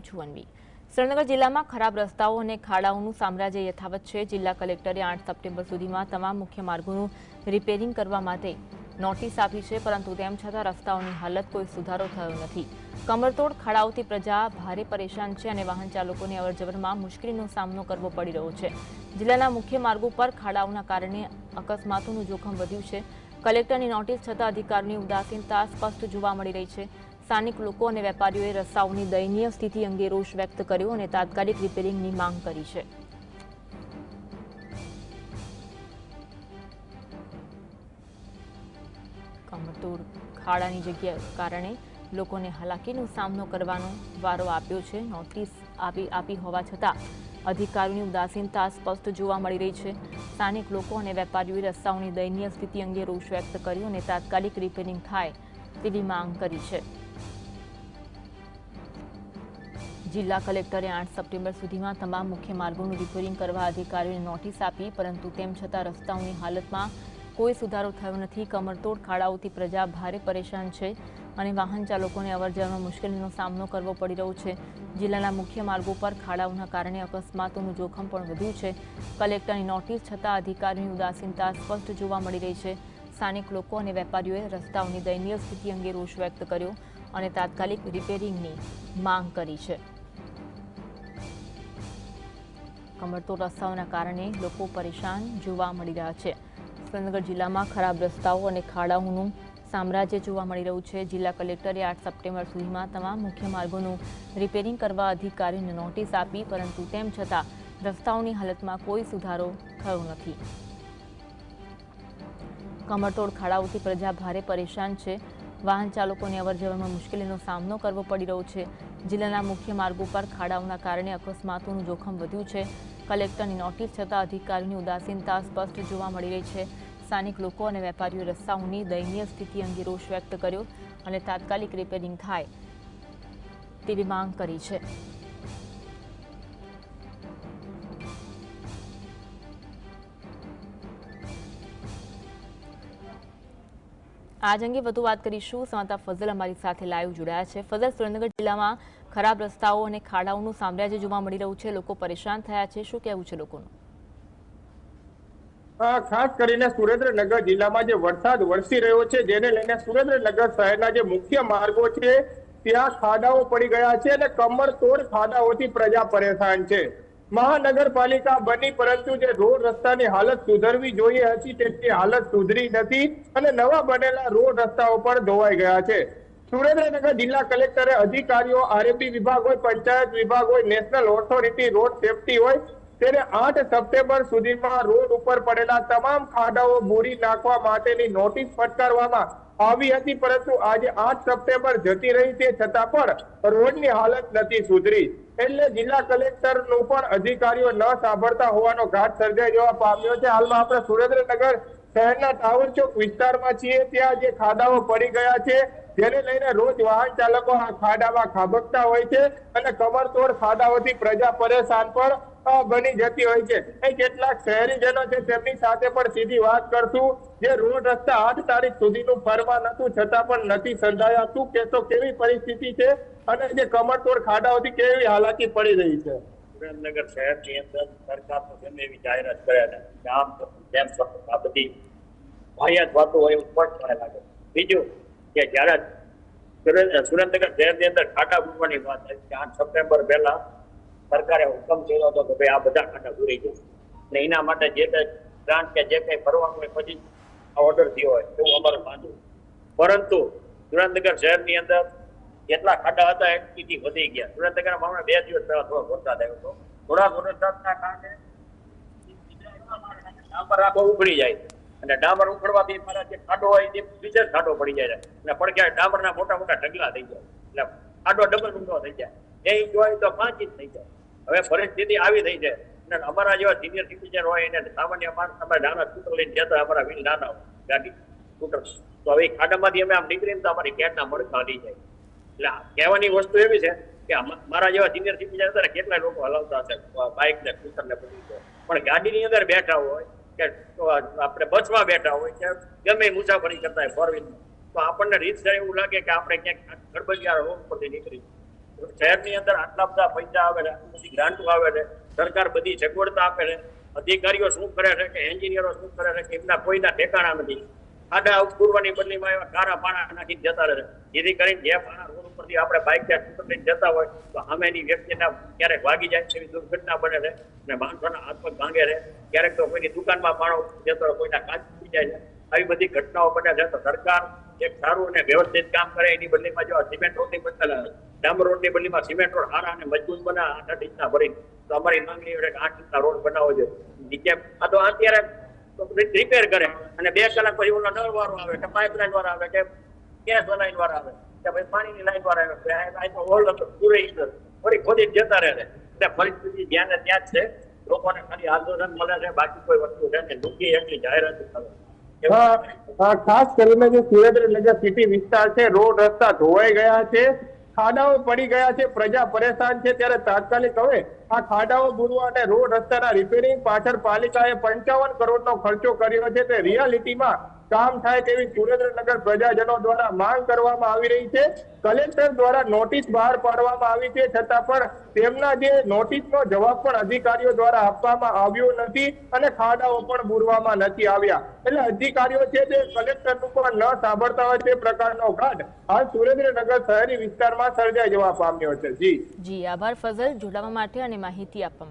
છું અન્વી। સુરેન્દ્રનગર જિલ્લામાં ખરાબ રસ્તાઓ અને ખાડાઓનું સામ્રાજ્ય યથાવત છે। જિલ્લા કલેક્ટરે 8 સપ્ટેમ્બર સુધીમાં તમામ મુખ્ય માર્ગોનું રિપેરિંગ કરવા માટે નોટિસ આપી છે, પરંતુ તેમ છતાં રસ્તાઓની હાલત કોઈ સુધારો થયો નથી। કમરતોડ ખાડાઓથી પ્રજા ભારે પરેશાન છે અને વાહન ચાલકોને અવરજવરમાં મુશ્કેલીનો સામનો કરવો પડી રહ્યો છે। જિલ્લાના મુખ્ય માર્ગો પર ખાડાઓના કારણે અકસ્માતોનું જોખમ વધ્યું છે। કલેક્ટરની નોટિસ છતાં અધિકારીઓની ઉદાસીનતા સ્પષ્ટ જોવા મળી રહી છે। સ્થાનિક લોકો અને વેપારીઓએ રસ્તાઓની દયનીય સ્થિતિ અંગે રોષ વ્યક્ત કર્યો અને તાત્કાલિક રિપેરિંગની માંગ કરી છે। કમરતોડ ખાડાની જગ્યાએ કારણે લોકોને હાલાકીનો સામનો કરવાનો વારો આપ્યો છે। નોટિસ આપી હોવા છતાં અધિકારીઓની ઉદાસીનતા સ્પષ્ટ જોવા મળી રહી છે। સ્થાનિક લોકો અને વેપારીઓએ રસ્તાઓની દયનીય સ્થિતિ અંગે રોષ વ્યક્ત કર્યો અને તાત્કાલિક રિપેરિંગ થાય તેવી માંગ કરી છે। જિલ્લા કલેક્ટરે 8 સપ્ટેમ્બર સુધીમાં તમામ મુખ્ય માર્ગોનું રિપેરિંગ કરવા અધિકારીઓને નોટિસ આપી, પરંતુ તેમ છતાં રસ્તાઓની હાલતમાં કોઈ સુધારો થયો નથી। કમરતોડ ખાડાઓથી પ્રજા ભારે પરેશાન છે અને વાહન ચાલકોને અવરજવરમાં મુશ્કેલીનો સામનો કરવો પડી રહ્યો છે। જિલ્લાના મુખ્ય માર્ગો પર ખાડાઓના કારણે અકસ્માતોનું જોખમ પણ વધ્યું છે। કલેક્ટરની નોટિસ છતાં અધિકારીઓની ઉદાસીનતા સ્પષ્ટ જોવા મળી રહી છે। સ્થાનિક લોકો અને વેપારીઓએ રસ્તાઓની દયનીય સ્થિતિ અંગે રોષ વ્યક્ત કર્યો અને તાત્કાલિક રિપેરિંગની માંગ કરી છે। કમરતોડ રસ્તાઓના કારણે લોકો પરેશાન જોવા મળી રહ્યા છે। સુરેન્દ્રનગર જિલ્લામાં ખરાબ રસ્તાઓ અને ખાડાઓનું સામ્રાજ્ય જોવા મળી રહ્યું છે। જિલ્લા કલેક્ટરે 8 સપ્ટેમ્બર સુધીમાં તમામ મુખ્ય માર્ગોનું રિપેરિંગ કરવા અધિકારીઓને નોટિસ આપી, પરંતુ તેમ છતાં રસ્તાઓની હાલતમાં કોઈ સુધારો થયો નથી। કમરતોડ ખાડાઓથી પ્રજા ભારે પરેશાન છે। વાહન ચાલકોને અવરજવરમાં મુશ્કેલીનો સામનો કરવો પડી રહ્યો છે। જિલ્લાના મુખ્ય માર્ગો પર ખાડાઓના કારણે અકસ્માતોનું જોખમ વધ્યું છે। કલેક્ટરની નોટિસ છતાં અધિકારીઓની ઉદાસીનતા સ્પષ્ટ જોવા મળી રહી છે। સ્થાનિક લોકો અને વેપારીઓએ રસ્તાઓની દયનીય સ્થિતિ અંગે રોષ વ્યક્ત કર્યો અને તાત્કાલિક રિપેરિંગ થાય તેવી માંગ કરી છે। આજ અંગે વધુ વાત કરીશું। સંવાદદાતા ફઝલ અમારી સાથે લાઈવ જોડાયા છે। ફઝલ, સુરેન્દ્રનગર જિલ્લામાં ખરાબ રસ્તાઓ અને ખાડાઓનું સામ્રાજ્ય જોવા મળી રહ્યું છે। લોકો પરેશાન થયા છે, શું કહેવું છે લોકોનું? ખાસ કરીને સુરેન્દ્રનગર જિલ્લામાં જે વરસાદ વરસી રહ્યો છે, જેને લઈને સુરેન્દ્રનગર શહેરના જે મુખ્ય માર્ગો છે ત્યાં ખાડાઓ પડી ગયા છે અને કમરતોડ ખાડાઓથી પ્રજા પરેશાન છે। મહાનગરપાલિકા બની, પરંતુ જે રોડ રસ્તાની હાલત સુધરવી જોઈએ હતી તેની હાલત સુધરી નથી અને નવા બનેલા રોડ રસ્તાઓ પણ ધોવાઈ ગયા છે। સુરેન્દ્રનગર જિલ્લા કલેક્ટરે અધિકારીઓ, આરએમબી વિભાગ હોય, પંચાયત વિભાગ હોય, નેશનલ ઓથોરિટી રોડ સેફટી હોય, તેને 8 સપ્ટેમ્બર સુધીમાં રોડ ઉપર પડેલા તમામ ખાડાઓ બોરી નાખવા માટેની નોટિસ ફટકારવામાં આવી હતી, પરંતુ આજે 8 સપ્ટેમ્બર જતી રહી તે છતાં પણ રોડની હાલત નથી સુધરી। એટલે જિલ્લા કલેક્ટરનું પણ અધિકારીઓ ન સાંભળતા હોવાનો ઘાટ સર્જાઈ જવા પામ્યો છે। હાલમાં આપણે સુરેન્દ્રનગર શહેરના ટાવર ચોક વિસ્તારમાં છીએ, ત્યાં જે ખાડાઓ પડી ગયા છે, જેને લઈને રોજ વાહન ચાલકો આ ખાડામાં ખાબકતા હોય છે અને કમરતોડ ખાડાઓથી પ્રજા પરેશાન પણ બની જતી હોય છે। કેટલાક શહેરીજનો છે તેમની સાથે પણ સીધી વાત કરશું। જે રોડ રસ્તા 8 તારીખ સુધીનું ફરમાન હતું છતાં પણ નથી સંધાયા, શું કહેશો, કેવી પરિસ્થિતિ છે અને જે કમરતોડ ખાડાઓથી કેવી હાલાકી પડી રહી છે? સુરેન્દ્રનગર શહેરની અંદર સરકાર ગમે એવી જાહેરાત કરે છે, આમ તેમ આ બધી વાહિયાત વાતો હોય એવું સ્પષ્ટપણે લાગે। બીજું કે જ્યારે સુરેન્દ્રનગર શહેરની અંદર ખાડા પૂરવાની વાત આવી કે 8 સપ્ટેમ્બર પહેલા સરકારે હુકમ કર્યો હતો કે ભાઈ આ બધા ખાડા પૂરી જશે અને એના માટે જે કંઈ ગ્રાન્ટ કે જે કંઈ ભરવાનું હોય પછી આ ઓર્ડર થયો હોય એવું અમારે માનવું, પરંતુ સુરેન્દ્રનગર શહેરની અંદર જેટલા ખાડા હતા એથી વધી ગયા। સુરેન્દ્રનગરમાં હમણાં 2 દિવસ પહેલા થોડો વરસાદ આવ્યો હતો, થોડા વરસાદના કારણે ડામર આખો ઉખડી જાય અને ડામર ઉખડવાથી મારા જે ખાડો હોય એ બીજે ખાડો પડી જાય અને પડઘા ડામરના મોટા મોટા ઢગલા થઈ જાય એટલે ખાડો ડબલ ઊંડો થઈ જાય। એ જોઈ તો 5 ઇંચ થઈ જાય। હવે પરિસ્થિતિ આવી થઈ છે અને અમારા જેવા સિનિયર સિટીઝન હોય એને સામાન્ય માણસ અમે નાના સ્કૂટર લઈને જતા, અમારા વ્હીલ નાના હોય ગાડી સ્કૂટર, તો હવે ખાડામાંથી અમે આમ નીકળીને તો અમારી કેટના મડકા લઈ જાય। એટલે કહેવાની વસ્તુ એવી છે કે મારા જેવા સિનિયર સિટીઝન હતા ને કેટલા લોકો હલાવતા હશે બાઇક ને સ્કૂટર ને બધું, પણ ગાડીની અંદર બેઠા હોય કે આપણે બસમાં બેઠા હોય કે ગમે મુસાફરી કરતા હોય 4 વ્હીલમાં, તો આપણને રીત એવું લાગે કે આપણે ક્યાંક ગડબડિયા રોડ પરથી નીકળી શહેરની અંદર આટલા બધા પૈસા આવે છે, આટલી બધી ગ્રાન્ટો આવે છે, સરકાર બધી સગવડતા આપે છે, અધિકારીઓ શું કરે છે કે એન્જિનિયરો શું કરે છે કે એમના કોઈના ઠેકાણા નથી. ખાડા પૂરવાની બદલીમાં એવા કારા પાણા નાખી જતા રહે, જેથી કરીને જે પાણા રોડ ઉપરથી આપણે બાઇક કે સ્કૂટર લઈને જતા હોય તો સામેની વ્યક્તિના ક્યારેક વાગી જાય એવી દુર્ઘટના બને છે અને માણસોના હાથ પગ ભાંગે છે. ક્યારેક તો કોઈની દુકાનમાં પાણો જતો હોય, કોઈના કાચ તૂટી જાય છે. આવી બધી ઘટનાઓ બને છે. તો સરકાર એક સારું અને વ્યવસ્થિત કામ કરે, એની બદલીમાં જો સિમેન્ટ રોડની બદલે ડામર રોડની બદલીમાં સિમેન્ટ રોડ સારા અને મજબૂત બને 8-8 ઇંચના ભરીને, તો અમારી માંગણી છે કે 8 ઇંચના રોડ બનાવવો જોઈએ. નીચે આ તો અત્યારે રિપેર કરે અને 2 કલાક પછી ઓલો નળ વાળો આવે કે પાઇપલાઇન વાળો આવે કે ગેસ લાઈન વાળો આવે કે ભાઈ પાણીની લાઈન વાળો આવે, હોલ પૂરે ફરી ખોદી જતા રહે છે. એટલે પરિસ્થિતિ જ્યાં ને ત્યાં જ છે. લોકોને ખાલી આંદોલન મળે છે, બાકી કોઈ વસ્તુ છે ને ડૂંગી એટલી જાહેરાત કરે. ખાસ કરીને જે સુરેન્દ્રનગર સિટી વિસ્તાર છે, રોડ રસ્તા ધોવાઈ ગયા છે, ખાડાઓ પડી ગયા છે, પ્રજા પરેશાન છે. ત્યારે તાત્કાલિક હવે આ ખાડાઓ પૂરવા અને રોડ રસ્તાના રિપેરિંગ પાછળ પાલિકાએ 55 કરોડનો ખર્ચો કર્યો છે. તે રિયાલિટીમાં કામ થાય તેવી સુરેન્દ્રનગર પ્રજાજનો દ્વારા માંગ કરવામાં આવી રહી છે. કલેક્ટર દ્વારા નોટિસ બહાર પાડવામાં આવી છે, છતાં પણ તેમના જે નોટિસનો જવાબ પણ અધિકારીઓ દ્વારા આપવામાં આવ્યો નથી અને ખાડાઓ પણ પૂરવામાં નથી આવ્યા. એટલે અધિકારીઓ છે તે કલેક્ટરનું પણ ન સાંભળતા હોય તે પ્રકારનો ઘાટ હાલ સુરેન્દ્રનગર શહેરી વિસ્તારમાં સર્જાઈ જવા પામ્યો છે. જી આભાર ફઝલ, જોડાવા માટે અને માહિતી આપવા માટે.